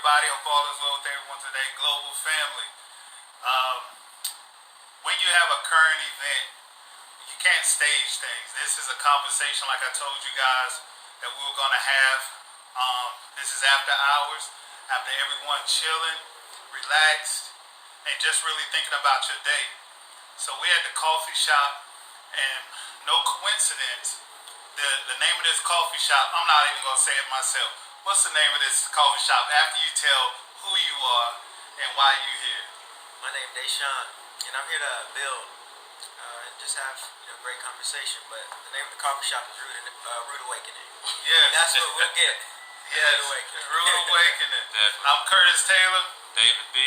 everybody. Hope all is well with everyone today. Global family. Um, when you have a current event, you can't stage things. This is a conversation, like I told you guys, that we were going to have. This is after hours, after everyone chilling, relaxed, and just really thinking about your day. So we at the coffee shop, and no coincidence, the name of this coffee shop, I'm not even going to say it myself. What's the name of this coffee shop after you tell who you are and why you're here? My name is Deshaun, and I'm here to build and just have great conversation. But the name of the coffee shop is Rude Awakening. Yes. That's what we'll get. Yes. Rude Awakening. Rude Awakening. Definitely. I'm Curtis Taylor. David B.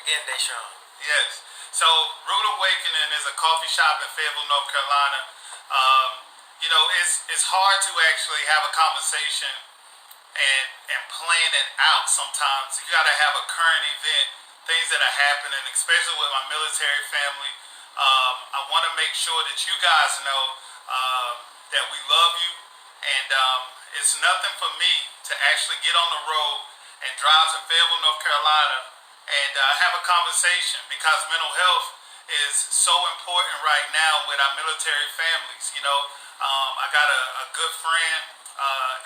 Again, Deshaun. Yes. So Rude Awakening is a coffee shop in Fayetteville, North Carolina. It's hard to actually have a conversation and plan it out sometimes. You got to have a current event, things that are happening, especially with my military family. I want to make sure that you guys know that we love you, and it's nothing for me to actually get on the road and drive to Fayetteville, North Carolina, and have a conversation, because mental health is so important right now with our military families. I got a good friend,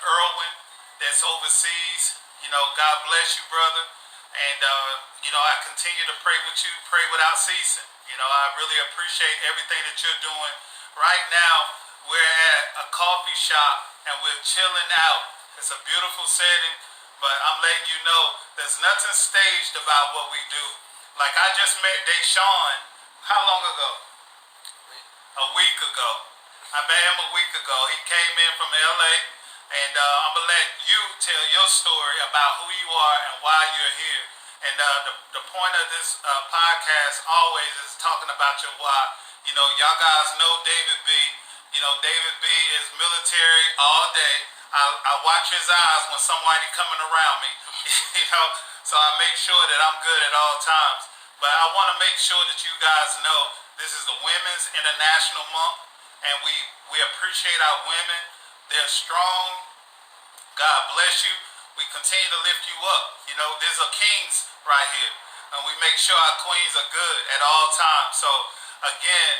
Erwin, that's overseas. God bless you, brother. And, I continue to pray with you, pray without ceasing. I really appreciate everything that you're doing. Right now, we're at a coffee shop and we're chilling out. It's a beautiful setting, but I'm letting you know there's nothing staged about what we do. Like, I just met Deshaun, how long ago? A week ago. I met him a week ago. He came in from LA, and I'm going to let you tell your story about who you are and why you're here. And the point of this podcast always is talking about your why. Y'all guys know David B. David B is military all day. I watch his eyes when somebody coming around me, so I make sure that I'm good at all times. But I want to make sure that you guys know this is the Women's International Month, and we appreciate our women. They're strong. God bless you. We continue to lift you up. There's a kings right here, and we make sure our queens are good at all times. So again,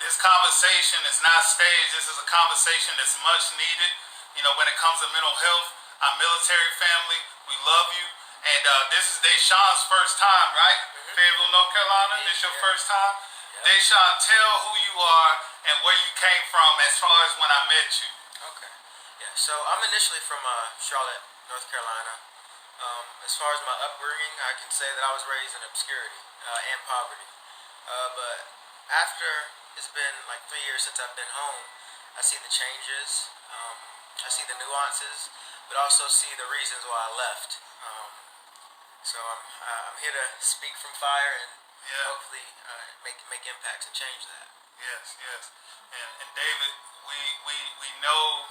this conversation is not staged. This is a conversation that's much needed. When it comes to mental health, our military family, we love you. And this is Deshaun's first time, right? Fayetteville, North Carolina. This your first time? Yeah. Deshaun, tell who you are and where you came from as far as when I met you. Okay. Yeah. So I'm initially from Charlotte, North Carolina. As far as my upbringing, I can say that I was raised in obscurity and poverty. But after it's been like 3 years since I've been home, I see the changes. I see the nuances, but also see the reasons why I left. So I'm here to speak from fire and hopefully make impacts and change that. Yes. And David, we know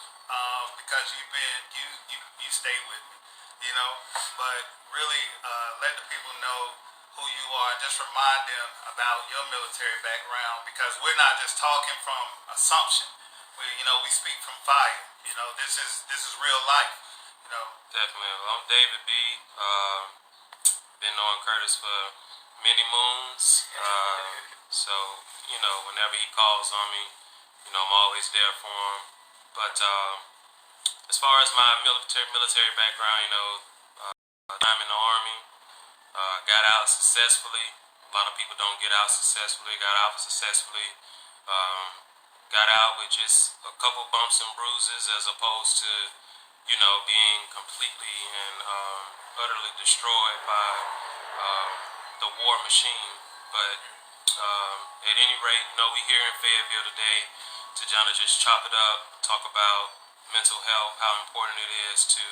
because you stay with me, but really let the people know who you are. Just remind them about your military background, because we're not just talking from assumption. We speak from fire. This is real life. Definitely. Well, I'm David B. Been knowing Curtis for many moons. So, whenever he calls on me, I'm always there for him. But as far as my military background, I'm in the Army. Got out successfully. A lot of people don't get out successfully. Got out successfully. Got out with just a couple bumps and bruises, as opposed to, being completely and utterly destroyed by the war machine. But at any rate, we here in Fayetteville today to just chop it up, talk about mental health, how important it is to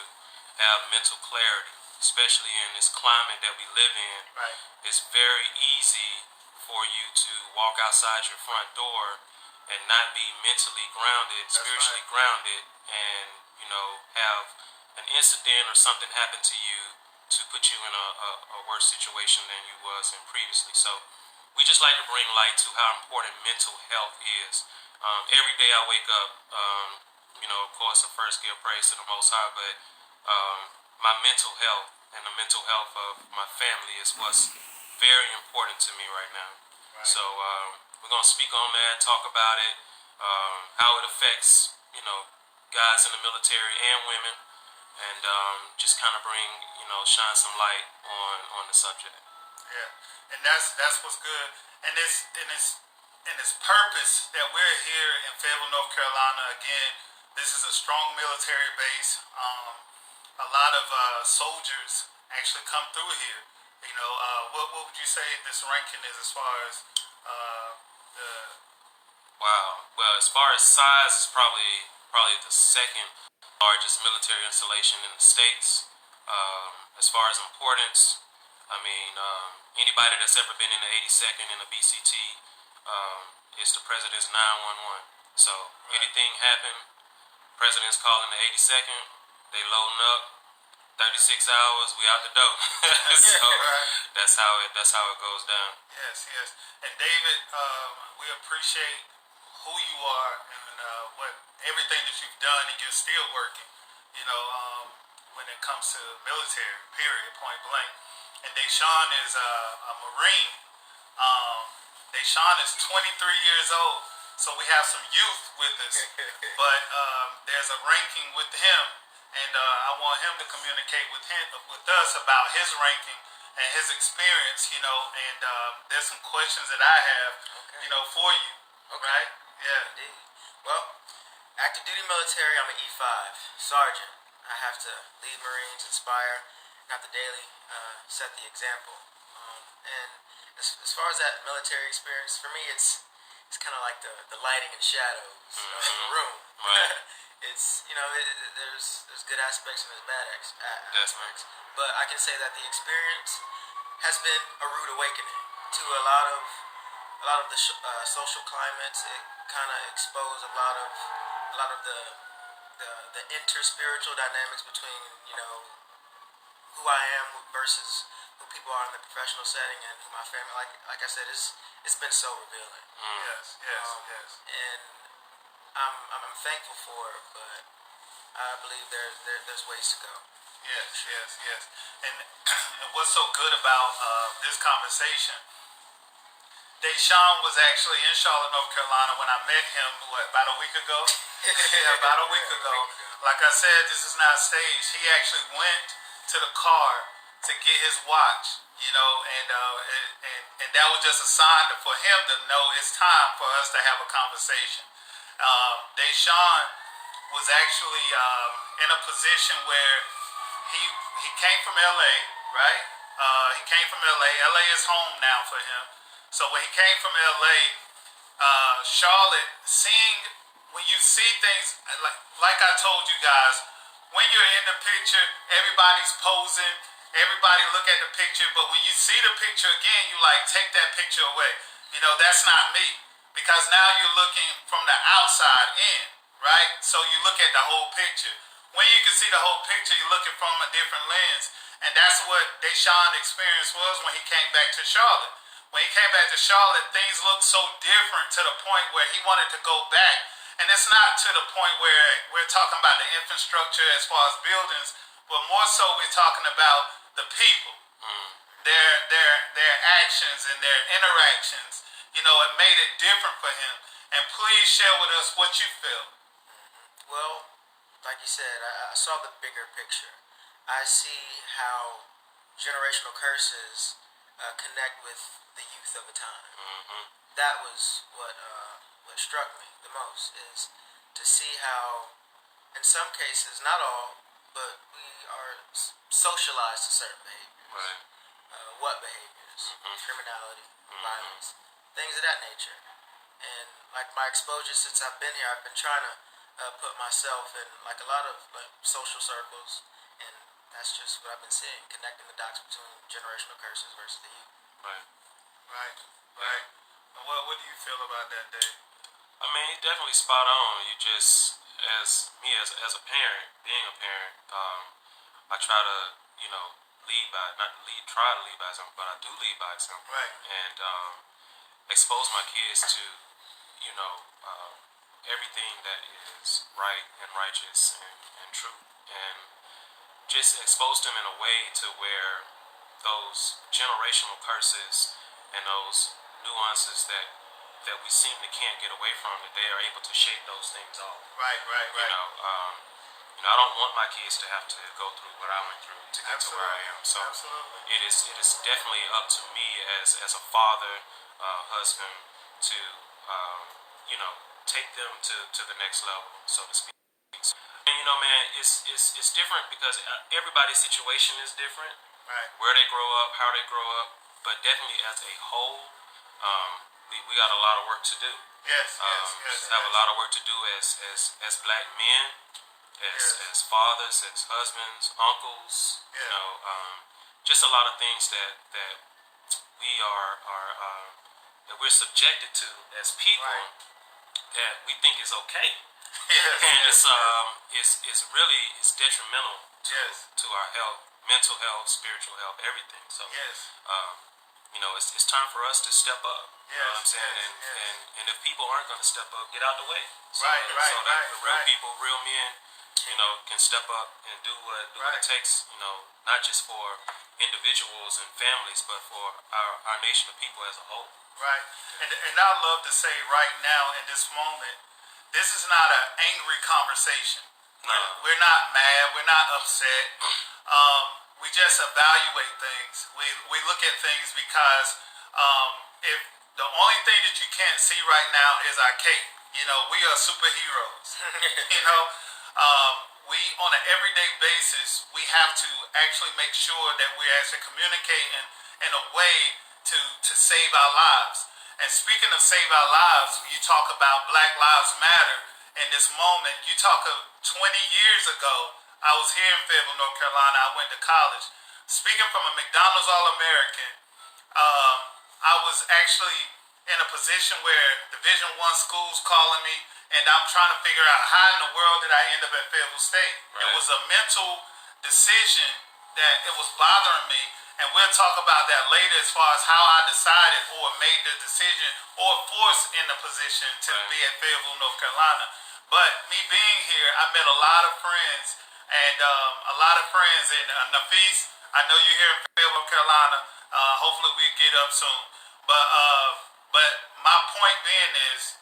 have mental clarity, especially in this climate that we live in. Right. It's very easy for you to walk outside your front door and not be mentally grounded, spiritually grounded, and have an incident or something happen to you to put you in a worse situation than you was in previously. So we just like to bring light to how important mental health is. Every day I wake up, of course, I first give praise to the Most High, but my mental health and the mental health of my family is what's very important to me right now. Right. So we're gonna speak on that, talk about it, how it affects guys in the military and women, and just kind of bring shine some light on the subject. Yeah, and that's what's good, and it's purpose that we're here in Fayetteville, North Carolina. Again, this is a strong military base. A lot of soldiers actually come through here. What would you say this ranking is as far as the Wow. Well, as far as size, it's probably the second largest military installation in the states. As far as importance, I mean, anybody that's ever been in the 82nd in the BCT is the president's 911. So anything happen, president's calling the 82nd, they loading up. 36 hours, we out the door. So Right. that's how it goes down. Yes. And David, we appreciate who you are and what everything that you've done, and you're still working. When it comes to military, period, point blank. And Deshaun is a Marine. Deshaun is 23 years old, so we have some youth with us. But there's a ranking with him, and I want him to communicate with us about his ranking and his experience. And there's some questions that I have, Okay. for you. Okay. Right? Yeah. Indeed. Well, active duty military, I'm an E5 sergeant. I have to lead Marines, inspire, and have to daily set the example. And as far as that military experience, for me, it's kind of like the lighting and shadows of the room. Right. There's good aspects and there's bad aspects. But I can say that the experience has been a rude awakening to a lot of the social climates. It kind of exposed a lot of the interspiritual dynamics between who I am versus who people are in the professional setting and who my family. Like I said, it's been so revealing. Yes. And I'm thankful for it, but I believe there's ways to go. Yes. And what's so good about this conversation? Deshaun was actually in Charlotte, North Carolina when I met him, about a week ago? Yeah, about a week ago. Like I said, this is not staged. He actually went to the car to get his watch, and that was just a sign for him to know it's time for us to have a conversation. Deshaun was actually in a position where he came from LA, right? He came from LA. LA is home now for him. So when he came from LA, Charlotte, when you see things, like I told you guys, when you're in the picture, everybody's posing, everybody look at the picture, but when you see the picture again, you take that picture away. That's not me. Because now you're looking from the outside in, right? So you look at the whole picture. When you can see the whole picture, you're looking from a different lens. And that's what Deshaun's experience was when he came back to Charlotte. When he came back to Charlotte, things looked so different to the point where he wanted to go back. And it's not to the point where we're talking about the infrastructure as far as buildings, but more so we're talking about the people, their actions and their interactions. It made it different for him. And please share with us what you feel. Well, like you said, I saw the bigger picture. I see how generational curses connect with the youth of a time. That was what struck me the most, is to see how, in some cases, not all, but we are socialized to certain behaviors. Right. What behaviors? Criminality, violence, things of that nature. And like my exposure since I've been here, I've been trying to put myself in a lot of social circles, and that's just what I've been seeing, connecting the dots between generational curses versus the youth. Right. Right. And what do you feel about that, Dave? I mean, he's definitely spot on. You just, as a parent, being a parent, I try to, try to lead by example, but I do lead by example. Right. And expose my kids to, everything that is right and righteous and true. And just exposed them in a way to where those generational curses and those nuances that we seem to can't get away from, that they are able to shake those things off. Right, right, You right. know, I don't want my kids to have to go through what I went through to get to where I am. So Absolutely. it is definitely up to me as a father, husband, to take them to the next level, so to speak. And man, it's different because everybody's situation is different, Right. where they grow up, how they grow up, but definitely as a whole, we got a lot of work to do. Yes, yes. Have a lot of work to do as black men, as fathers, as husbands, uncles. Yeah. Just a lot of things that we are that we're subjected to as people, Right. that we think is okay, Yes, and yes, it's really detrimental yes, to our health, mental health, spiritual health, everything. So yes. it's time for us to step up. You know what I'm Yes, saying? yes, And, yes. and if people aren't going to step up, get out the way. So, Right, right, so that right, the real right. people, real men, can step up and do what Right. it takes. Not just for individuals and families, but for our nation of people as a whole. Right. And I love to say right now in this moment, this is not an angry conversation. No. We're not mad. We're not upset. We just evaluate things. We look at things because if the only thing that you can't see right now is our cape. We are superheroes. We on an everyday basis, we have to actually make sure that we're actually communicating in a way to save our lives. And speaking of save our lives, you talk about Black Lives Matter in this moment. You talk of 20 years ago, I was here in Fayetteville, North Carolina. I went to college. Speaking from a McDonald's All-American, I was actually in a position where Division I schools calling me, and I'm trying to figure out how in the world did I end up at Fayetteville State. It Right. was a mental decision that it was bothering me, and we'll talk about that later as far as how I decided or made the decision or forced in the position to Right. be at Fayetteville, North Carolina. But me being here, I met a lot of friends, and in Nafis. I know you're here in Fayetteville, North Carolina. Hopefully we get up soon. But my point being is,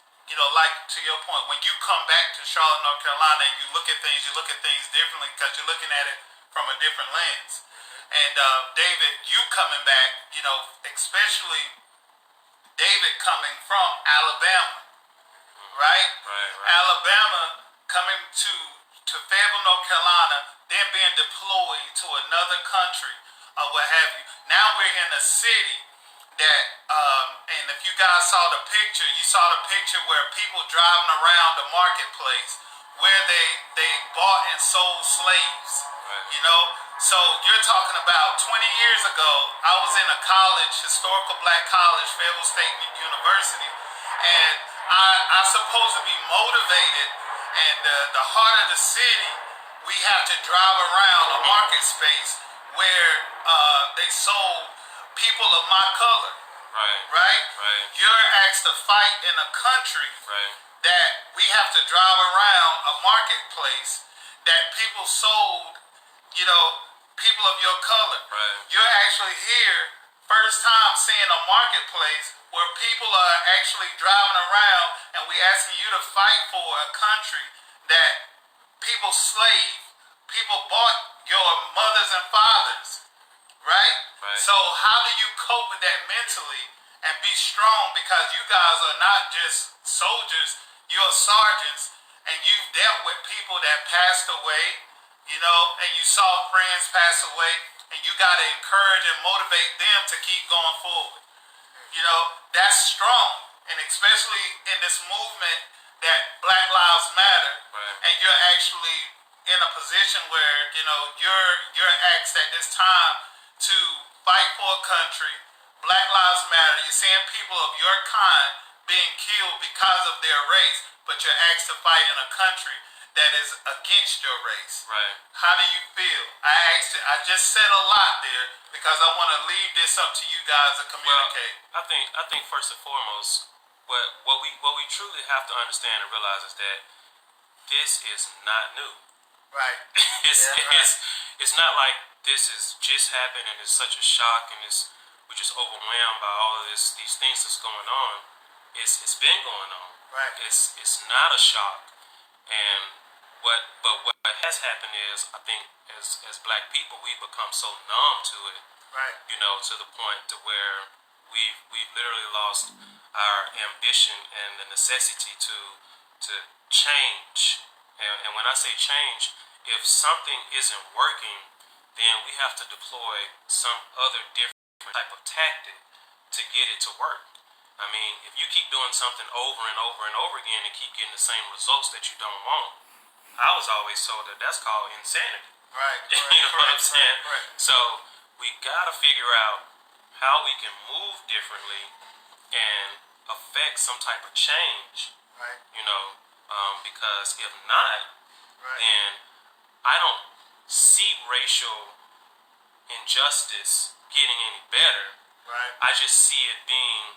like to your point, when you come back to Charlotte, North Carolina, and you look at things differently because you're looking at it from a different lens. And David, you coming back, especially David coming from Alabama, right? Right. Alabama coming to Fayetteville, North Carolina, then being deployed to another country or what have you. Now we're in a city that, and if you guys saw the picture, you saw the picture where people driving around the marketplace where they bought and sold slaves. Right. So you're talking about 20 years ago, I was in a college, historical black college, Fayetteville State University, and I'm supposed to be motivated, and the heart of the city, we have to drive around a market space where they sold people of my color, Right. right? Right. You're asked to fight in a country Right. that we have to drive around a marketplace that people sold, people of your color. Right. You're actually here, first time seeing a marketplace where people are actually driving around and we asking you to fight for a country that people slave, people bought your mothers and fathers, right? Right. So how do you cope with that mentally and be strong, because you guys are not just soldiers, you're sergeants, and you've dealt with people that passed away, and you saw friends pass away, and you got to encourage and motivate them to keep going forward. That's strong, and especially in this movement that Black Lives Matter, Right. and you're actually in a position where you're asked at this time to fight for a country. Black Lives Matter. You're seeing people of your kind being killed because of their race, but you're asked to fight in a country that is against your race. Right. How do you feel? I just said a lot there because I want to leave this up to you guys to communicate. Well, I think first and foremost, what we truly have to understand and realize is that this is not new. Right. It's Yeah, right. it's not like this has just happened and it's such a shock and we're just overwhelmed by all of these things that's going on. It's been going on. Right. It's not a shock. And what has happened is, I think as black people, we've become so numb to it, Right. to the point to where we've literally lost our ambition and the necessity to change. And when I say change, if something isn't working, then we have to deploy some other different type of tactic to get it to work. I mean, if you keep doing something over and over and over again and keep getting the same results that you don't want, I was always told that that's called insanity. Right. You know what I'm saying? Right. So we gotta figure out how we can move differently and affect some type of change. Right. Because if not, Right. then I don't see racial injustice getting any better. Right. I just see it being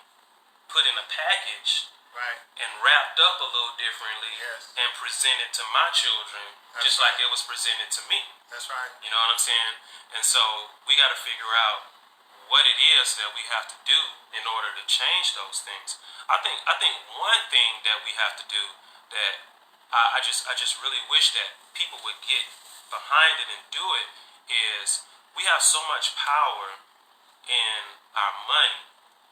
put in a package Right. and wrapped up a little differently Yes. and presented to my children just like it was presented to me. That's right. You know what I'm saying? And so we got to figure out what it is that we have to do in order to change those things. I think one thing that we have to do that I just really wish that people would get behind it and do it is we have so much power in our money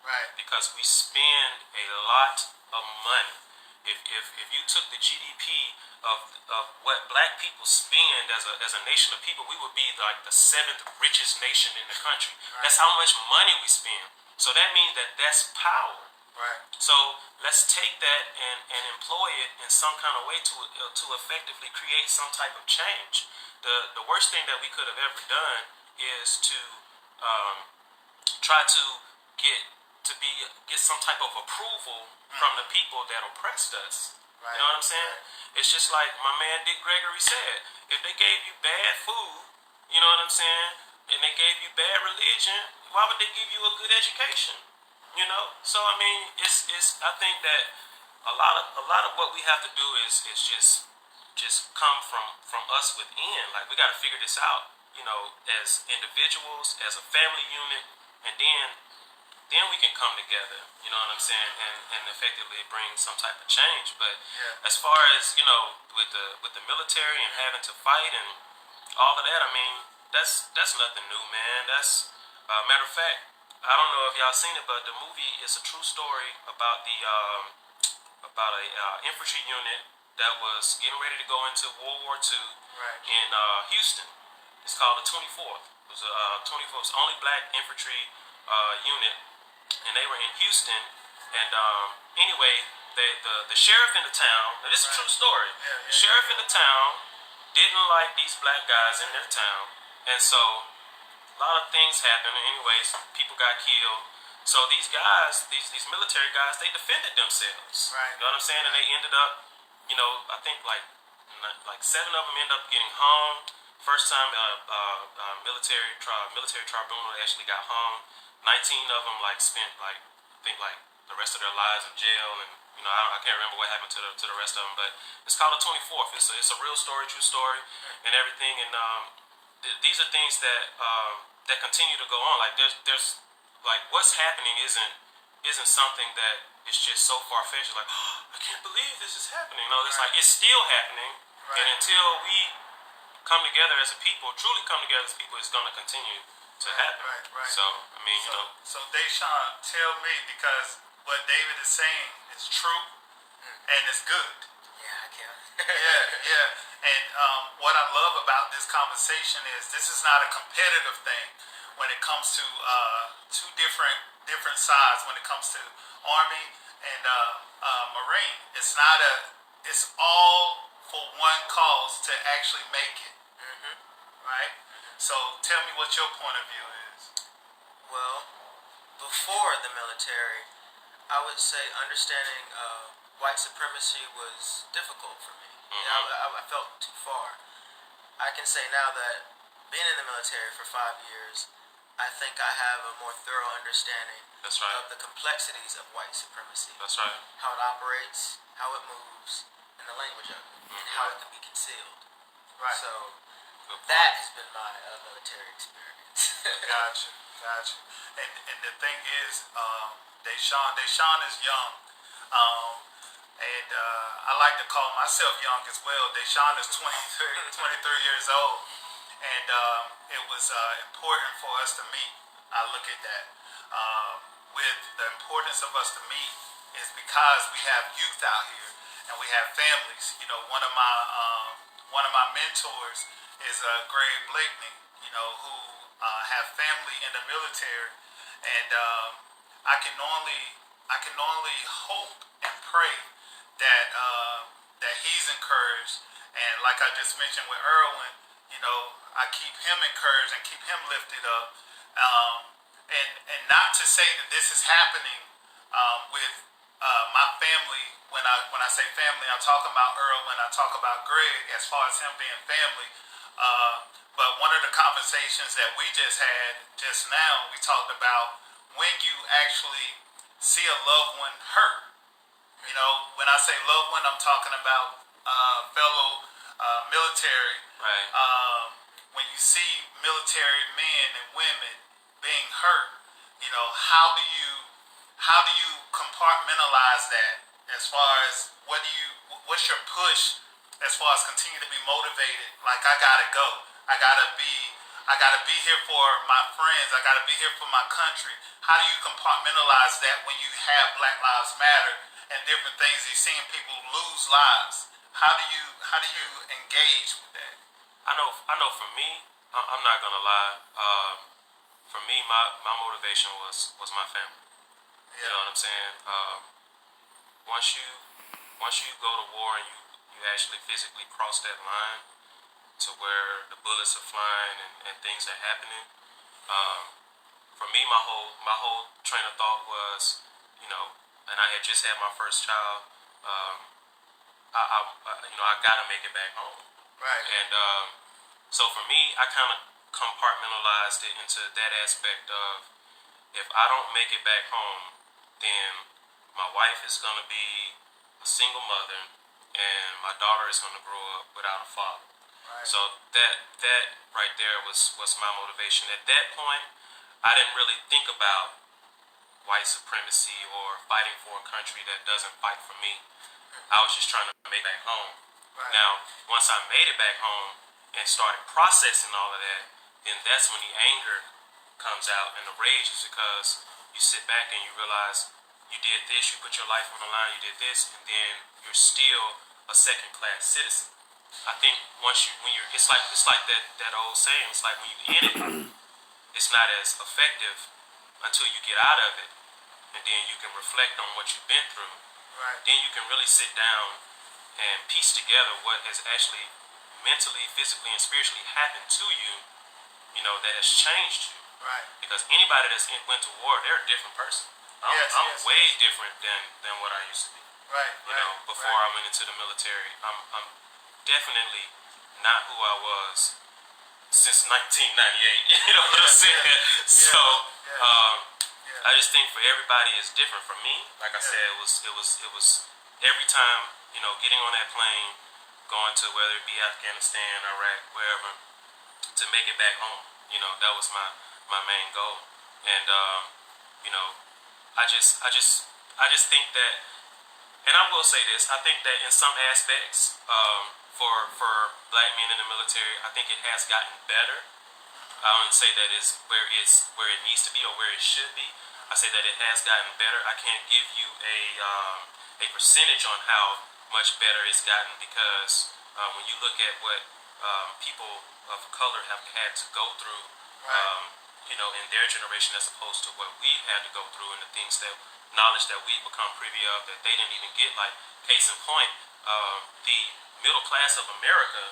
Right. because we spend a lot of money. If you took the GDP of what black people spend as a nation of people, we would be like the 7th richest nation in the country. Right. That's how much money we spend. So that means that's power. Right. So let's take that and employ it in some kind of way to effectively create some type of change. The worst thing that we could have ever done is to try to get some type of approval from the people that oppressed us. Right. You know what I'm saying? It's just like my man Dick Gregory said. If they gave you bad food, you know what I'm saying, and they gave you bad religion, why would they give you a good education? So I mean, it's I think that a lot of what we have to do is just come from us within. Like we got to figure this out, as individuals, as a family unit, and then we can come together, you know what I'm saying, and effectively bring some type of change. But Yeah. as far as with the military and having to fight and all of that, I mean that's nothing new, man. That's matter of fact, I don't know if y'all seen it, but the movie is a true story about about a infantry unit that was getting ready to go into World War II Right. in Houston. It's called the 24th. It was a 24th, only black infantry unit, and they were in Houston. And anyway, the sheriff in the town. Now this is a true story. Yeah. The sheriff in the town didn't like these black guys in their town, and so a lot of things happened. Anyways, people got killed. So these guys, these military guys, they defended themselves. Right. You know what I'm saying? And they ended up, I think like 7 of them ended up getting hung. First time military tribunal actually got hung. 19 of them spent I think the rest of their lives in jail, and I can't remember what happened to the rest of them. But it's called the 24th. It's a real story, true story, and everything. And these are things that continue to go on. Like there's what's happening isn't something that is just so far fetched. Like, oh, I can't believe this is happening. No, it's like it's still happening, Right. and until we come together as a people, truly come together as people, it's going to continue to happen. Right. So I mean, So Deshaun, tell me, because what David is saying is true and it's good. Yeah, I can. Yeah. And what I love about this conversation is this is not a competitive thing when it comes to two different sides. When it comes to Army and Marine, it's not it's all for one cause to actually make it. Right. So tell me what your point of view is. Well, before the military, I would say understanding white supremacy was difficult for me. I felt too far. I can say now that being in the military for 5 years, I think I have a more thorough understanding That's right. of the complexities of white supremacy. That's right. How it operates, how it moves, and the language of it, and how it can be concealed. Right. So Good point. That has been my military experience. Gotcha, gotcha. And the thing is, Deshaun is young, and I like to call myself young as well. Deshaun is 23 years old, and it was important for us to meet. I look at that. With the importance of us to meet is because we have youth out here and we have families. You know, one of my mentors is Greg Blakeney. You know, who have family in the military, and I can only hope and pray that that he's encouraged. And like I just mentioned with Erwin, you know, I keep him encouraged and keep him lifted up. And not to say that this is happening with my family. When I say family, I'm talking about Erwin. I talk about Greg as far as him being family. But one of the conversations that we just had just now, we talked about when you actually see a loved one hurt. You know, when I say loved one, I'm talking about fellow military. Right. When you see military men and women being hurt, you know, how do you compartmentalize that as far as what's your push as far as continue to be motivated? Like I gotta go. I gotta be here for my friends. I gotta be here for my country. How do you compartmentalize that when you have Black Lives Matter and different things? You're seeing people lose lives. How do you engage with that? I know. For me, I'm not gonna lie. For me, my motivation was my family. You know what I'm saying? Once you go to war and you actually physically cross that line to where the bullets are flying and things are happening. For me, my whole train of thought was, you know, and I had just had my first child. I gotta make it back home. Right. And so for me, I kind of compartmentalized it into that aspect of if I don't make it back home, then my wife is gonna be a single mother, and my daughter is gonna grow up without a father. Right. So that right there was my motivation. At that point, I didn't really think about white supremacy or fighting for a country that doesn't fight for me. I was just trying to make it back home. Right. Now, once I made it back home and started processing all of that, then that's when the anger comes out and the rage is because you sit back and you realize you did this, you put your life on the line, you did this, and then you're still a second-class citizen. I think it's like that old saying. It's like when you're in it, it's not as effective until you get out of it, and then you can reflect on what you've been through. Right. Then you can really sit down and piece together what has actually mentally, physically, and spiritually happened to you. You know, that has changed you. Right. Because anybody that's went to war, they're a different person. I'm way different than what I used to be. Right. You know, before I went into the military, I'm definitely not who I was since 1998. You know what I'm saying? So I just think for everybody it's different. For me, like I said, it was every time, you know, getting on that plane, going to whether it be Afghanistan, Iraq, wherever, to make it back home. You know, that was my main goal. And you know, I just think that, and I will say this, I think that in some aspects, for black men in the military, I think it has gotten better. I wouldn't say that it's where it needs to be or where it should be. I say that it has gotten better. I can't give you a percentage on how much better it's gotten because when you look at what people of color have had to go through, you know, in their generation as opposed to what we had to go through and the things that knowledge that we become privy of that they didn't even get. Like case in point, the middle class of America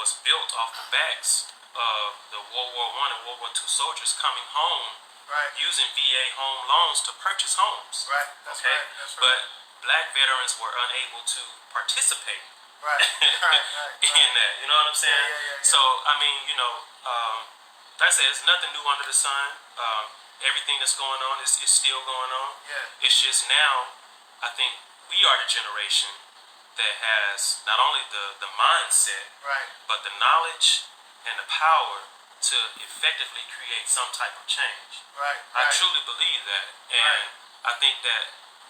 was built off the backs of the World War I and World War II soldiers coming home using VA home loans to purchase homes. Right. That's okay? right. That's right. But black veterans were unable to participate in that. You know what I'm saying? Yeah. So, I mean, you know, like I said, there's nothing new under the sun. Everything that's going on is still going on. Yeah. It's just now, I think we are the generation that has not only the mindset, but the knowledge and the power to effectively create some type of change. Right. I Right. truly believe that, and I think that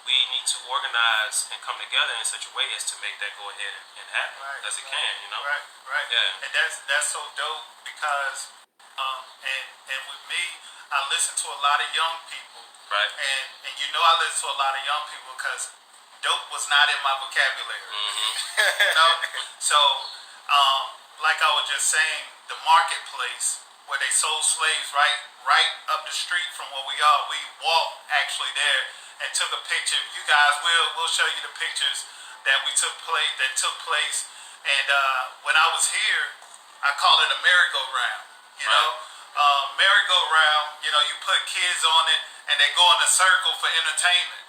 we need to organize and come together in such a way as to make that go ahead and happen Right, as it right, can, you know. Right, right. Yeah. And that's so dope because and with me, I listen to a lot of young people, Right. and you know I listen to a lot of young people because dope was not in my vocabulary. You know, so like I was just saying, the marketplace where they sold slaves right up the street from where we are. We walked actually there and took a picture. You guys will show you the pictures that took place. And when I was here, I call it a merry-go-round. You know, merry-go-round. You know, you put kids on it and they go in a circle for entertainment.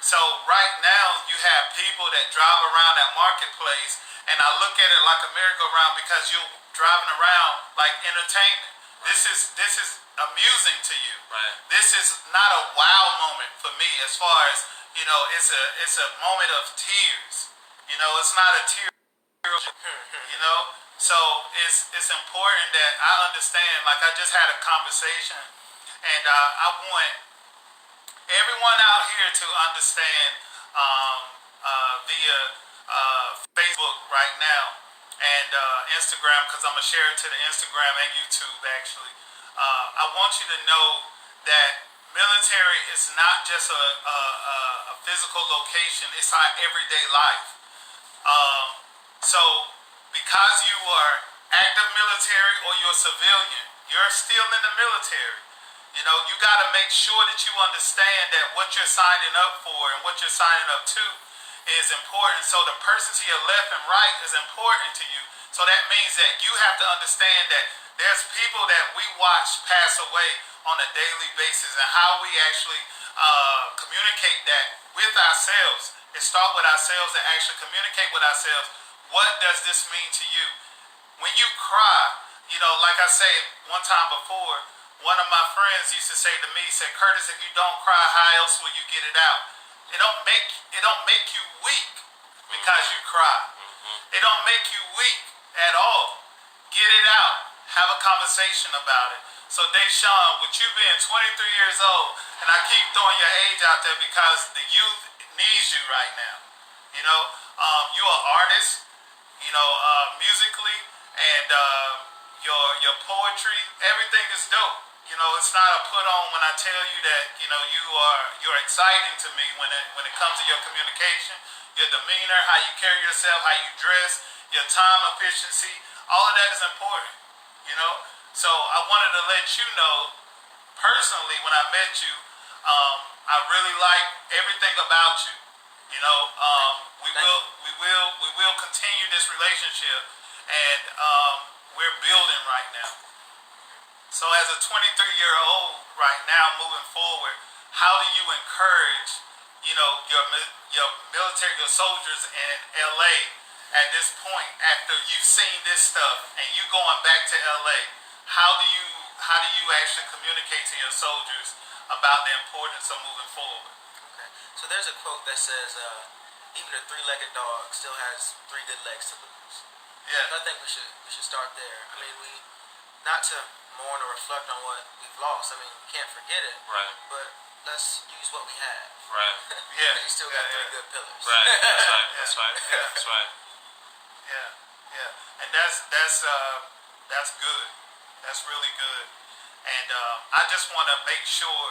So right now you have people that drive around that marketplace, and I look at it like a merry-go-round because you're driving around like entertainment. This is amusing to you. Right. This is not a wow moment for me as far as, you know, it's a moment of tears. You know, it's not a tear, you know? So it's important that I understand, like I just had a conversation, and I want everyone out here to understand via Facebook right now and Instagram, because I'm going to share it to the Instagram and YouTube actually. I want you to know that military is not just a physical location, it's our everyday life. So because you are active military or you're a civilian, you're still in the military. You know, you got to make sure that you understand that what you're signing up for and what you're signing up to is important. So the person to your left and right is important to you. So that means that you have to understand that there's people that we watch pass away on a daily basis, and how we actually communicate that with ourselves. It starts with ourselves and actually communicate with ourselves. What does this mean to you? When you cry, you know, like I said one time before, one of my friends used to say to me, he said, Curtis, if you don't cry, how else will you get it out? It don't make you weak because you cry. It don't make you weak at all. Get it out. Have a conversation about it. So Deshaun, with you being 23 years old, and I keep throwing your age out there because the youth needs you right now. You know, you're an artist, you know, musically, and your poetry, everything is dope. You know, it's not a put on when I tell you that, you know, you're exciting to me when it comes to your communication, your demeanor, how you carry yourself, how you dress, your time efficiency, all of that is important, you know. So I wanted to let you know personally when I met you, I really like everything about you. You know, we will continue this relationship, and we're building right now. So as a 23-year-old right now moving forward, how do you encourage, you know, your military, your soldiers in LA at this point after you've seen this stuff and you going back to LA? How do you actually communicate to your soldiers about the importance of moving forward? Okay. So there's a quote that says, even a three-legged dog still has three good legs to lose. Yeah. So I think we should start there. I mean, we not to mourn or reflect on what we've lost. I mean, we can't forget it. Right. But let's use what we have. Right. Yeah. You still got three good pillars. Right. That's right. That's right. That's right. Yeah. And that's good. That's really good. And I just want to make sure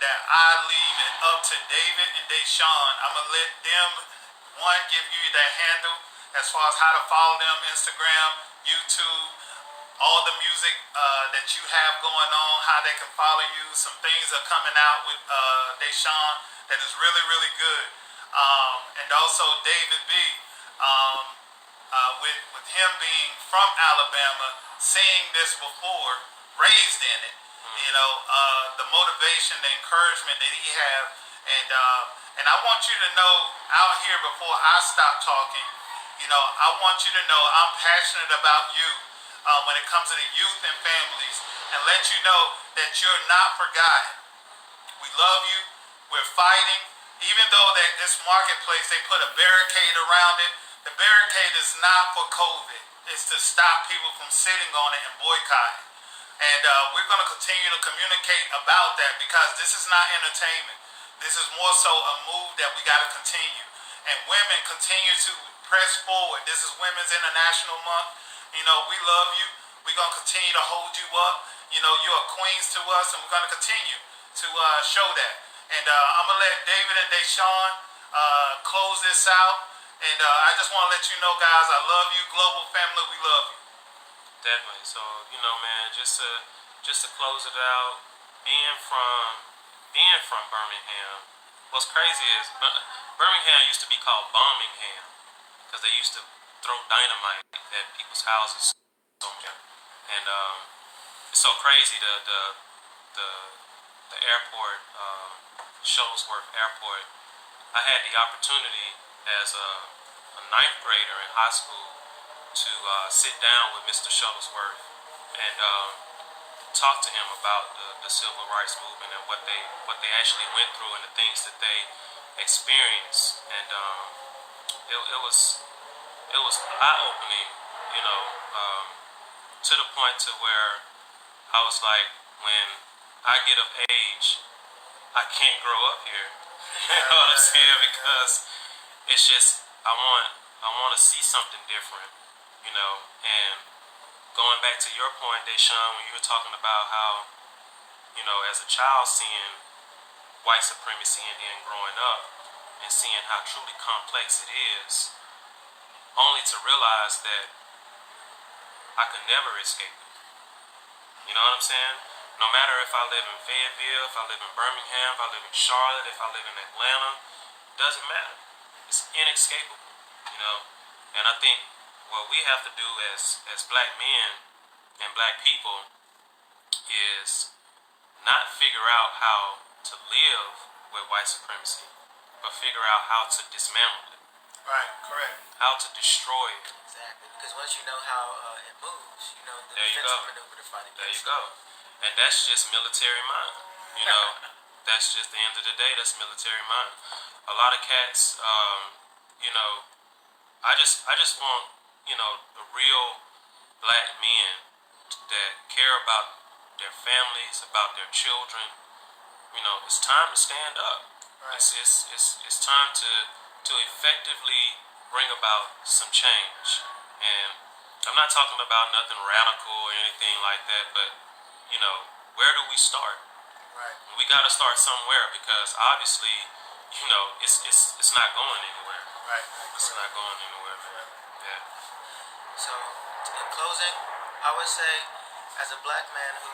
that I leave it up to David and Deshaun. I'm going to let them, one, give you their handle as far as how to follow them, Instagram, YouTube, all the music that you have going on, how they can follow you. Some things are coming out with Deshaun that is really, really good. And also David B., with him being from Alabama, seeing this before, raised in it, you know, the motivation, the encouragement that he have, and I want you to know out here before I stop talking, you know, I want you to know I'm passionate about you when it comes to the youth and families, and let you know that you're not forgotten. We love you. We're fighting, even though that this marketplace they put a barricade around it. The barricade is not for COVID. is to stop people from sitting on it and boycotting. And we're going to continue to communicate about that because this is not entertainment. This is more so a move that we got to continue. And women continue to press forward. This is Women's International Month. You know, we love you. We're going to continue to hold you up. You know, you're queens to us, and we're going to continue to show that. And I'm going to let David and Deshaun close this out. And I just want to let you know, guys, I love you. Global family, we love you. Definitely. So, you know, man, just to close it out, being from Birmingham, what's crazy is Birmingham used to be called Birmingham because they used to throw dynamite at people's houses. And it's so crazy the airport, Shuttlesworth Airport. I had the opportunity as a ninth grader in high school to sit down with Mr. Shuttlesworth and talk to him about the civil rights movement and what they actually went through and the things that they experienced. And it was eye opening, you know, to the point to where I was like, when I get of age, I can't grow up here. You know what I'm saying? Because it's just I want to see something different, you know. And going back to your point, Deshaun, when you were talking about how, you know, as a child seeing white supremacy and then growing up and seeing how truly complex it is, only to realize that I could never escape it. You know what I'm saying? No matter if I live in Fayetteville, if I live in Birmingham, if I live in Charlotte, if I live in Atlanta, doesn't matter. It's inescapable, you know. And I think what we have to do as black men and black people is not figure out how to live with white supremacy, but figure out how to dismantle it. Right, correct. How to destroy it. Exactly, because once you know how it moves, you know the There you defensive go. maneuver to fight against There you it. go. And that's just military mind. You know, that's just the end of the day. That's military mind. A lot of cats, you know, I just want, you know, the real black men that care about their families, about their children. You know, it's time to stand up. Right. It's time to effectively bring about some change. And I'm not talking about nothing radical or anything like that, but you know, where do we start? Right. We got to start somewhere because obviously, you know, it's not going anywhere. Right. It's not going anywhere, man. Yeah. So, in closing, I would say, as a black man who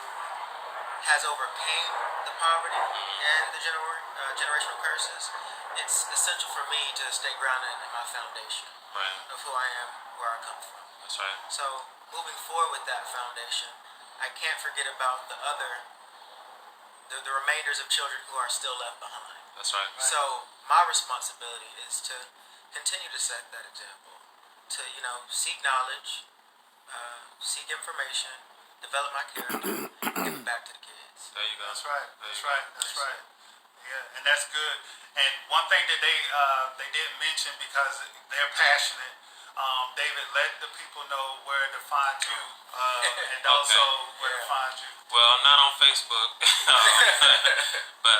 has overcame the poverty and the generational curses, it's essential for me to stay grounded in my foundation Right. of who I am, where I come from. That's right. So, moving forward with that foundation, I can't forget about the remainders of children who are still left behind. That's right. So, my responsibility is to continue to set that example, to, you know, seek knowledge, seek information, develop my character, and give it back to the kids. There you go. That's right. There That's you right. go. That's right. Yeah, and that's good. And one thing that they didn't mention because they're passionate. David, let the people know where to find you, and also where to find you. Well, I'm not on Facebook, but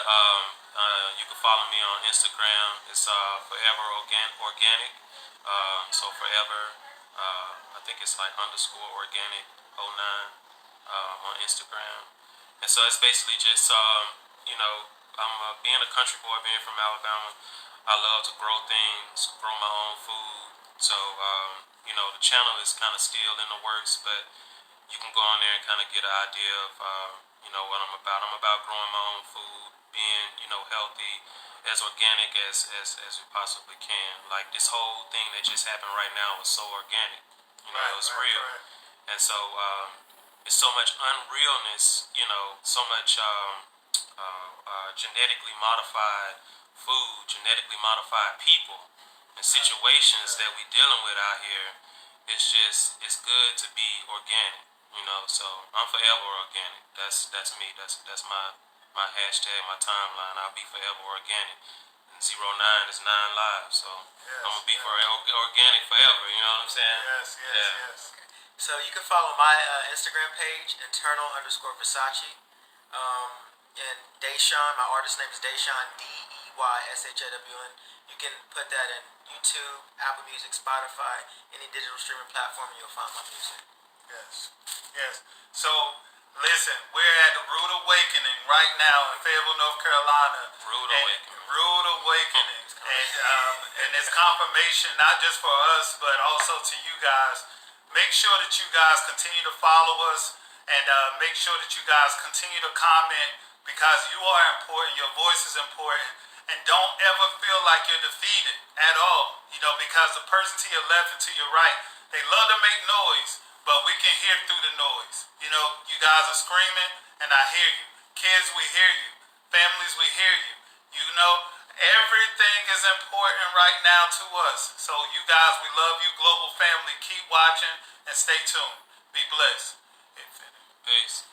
you can follow me on Instagram. It's Forever Organic. So Forever, I think it's like _organic 09 on Instagram. And so it's basically just you know, I'm being a country boy, being from Alabama. I love to grow things, grow my own food. So you know, the channel is kind of still in the works, but you can go on there and kind of get an idea of you know what I'm about. I'm about growing my own food, being, you know, healthy, as organic as we possibly can. Like this whole thing that just happened right now was so organic. You know, it was real. Right. And so it's so much unrealness. You know, so much genetically modified food, genetically modified people, and situations that we dealing with out here. It's good to be organic, you know. So I'm forever organic. That's me. That's my hashtag, my timeline. I'll be forever organic. 09 is 9 live. So Yes, I'm gonna be yes. for organic forever. You know what I'm saying? Yes, yes, Yeah. yes. So you can follow my Instagram page, internal_Versace. And Deshawn, my artist name is Deshawn, DEYSHAWN. You can put that in YouTube, Apple Music, Spotify, any digital streaming platform, and you'll find my music. Yes, yes. So, listen, we're at the Rude Awakening right now in Fayetteville, North Carolina. Rude And- Awakening. Rude Awakening. And it's confirmation not just for us, but also to you guys. Make sure that you guys continue to follow us and make sure that you guys continue to comment because you are important. Your voice is important. And don't ever feel like you're defeated at all. You know, because the person to your left and to your right, they love to make noise, but we can hear through the noise. You know, you guys are screaming, and I hear you. Kids, we hear you. Families, we hear you. You know, everything is important right now to us. So you guys, we love you, global family. Keep watching and stay tuned. Be blessed. Peace.